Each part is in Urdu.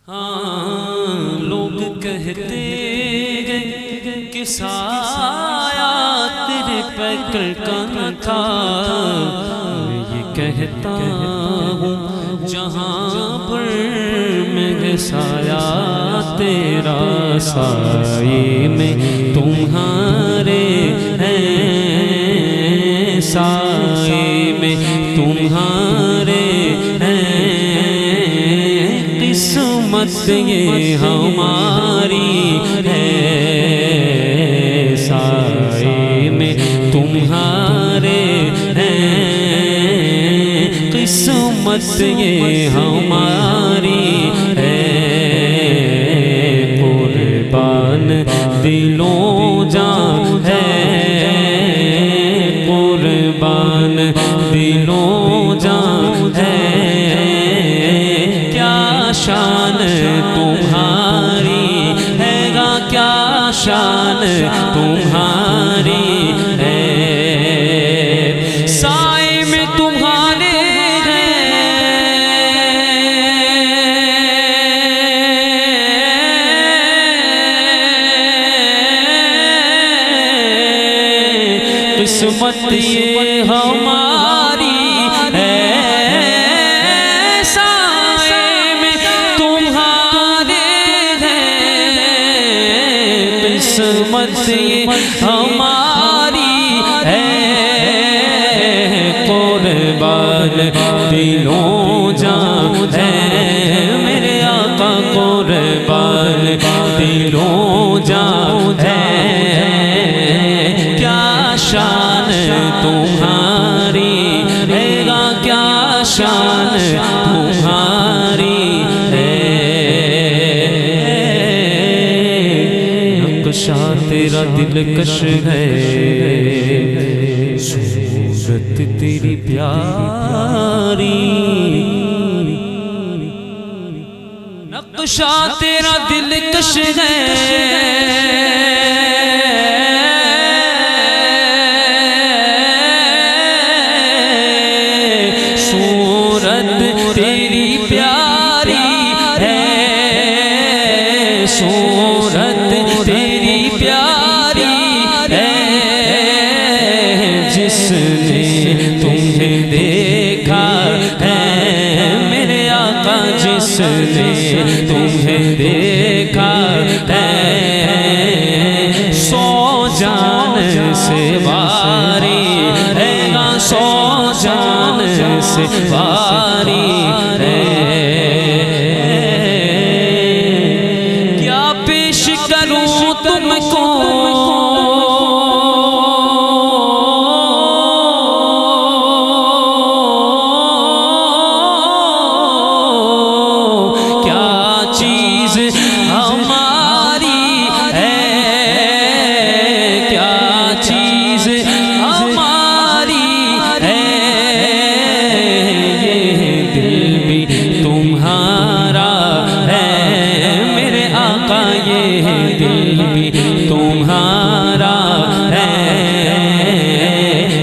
ہاں لوگ کہتے ہیں کہ سایہ تیرے پیکر کا تھا، میں یہ کہتا ہوں جہاں پر میں سایہ تیرا سائے میں تمہارے ہیں، سائے میں تمہارے ہیں، قسمت یہ ہماری ہے، سائے میں تمہارے ہیں، قسمت یہ ہماری ہے، قربان دلوں جاں ہے، قربان دلوں جاں ہے، کیا شان تمہاری ہے گا، کیا شان تمہاری ہے، سائے میں تمہارے قسمت یہ ہماری ہے، سائے میں تمہارے ہیں، قسمت یہ ہماری ہے، قربان دلوں جاں ہے میرے آقا، قربان دلوں جاں ہے، شان تمہاری ہے گا، کیا شان تمہاری ہے، نقشہ تیرا دلکش ہے، صورت تیری پیاری، نقشہ تیرا دلکش ہے، تیری پیاری ہے، صورت تیری پیاری ہے، جس نے تمہیں دیکھا ہے میرے آقا، جس نے تمہیں دیکھا ہے، سو جان سے واری ہے گا، سو جان سے واری ہے، کیا پیش کروں تم کو کیا چیز ہماری ہے، کیا چیز ہماری ہے، تمہارا ہے میرے آقا، یہ دل بھی تمہارا ہے،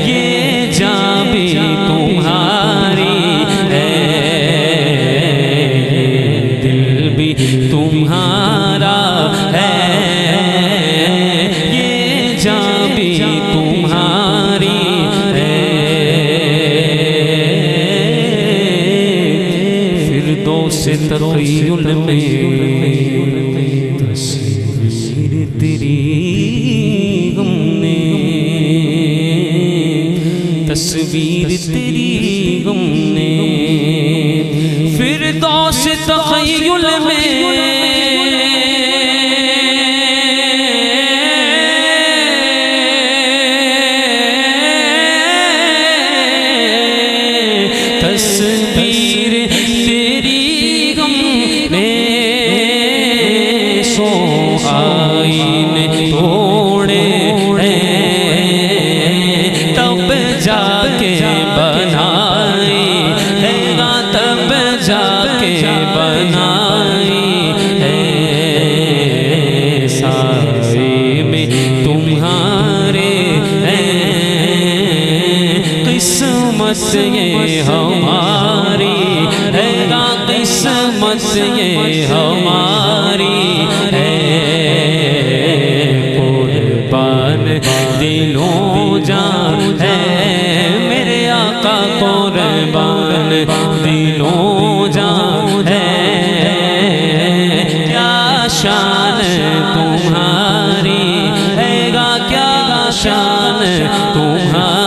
یہ جاں بھی تمہاری ہے، یہ دل بھی تمہارا ہے، یہ جاں بھی تمہاری ہے، فردوس تخیل میں تصویر تیری ہم نے، تصویر تیری ہم نے، فردوس تخیل میں تصویر تیری ہم نے، سو آئینے توڑے تب جا کے بنائی ہے گا، تب جا کے بنائی ہے، سائے میں تمہارے ہیں، قسمت یہ ہماری ہے گا، قسمت یہ ہماری ہے قربان دلوں جان ہے میرے آقا قربان دلوں جان ہے کیا شان تمہاری ہے گا کیا شان تمہاری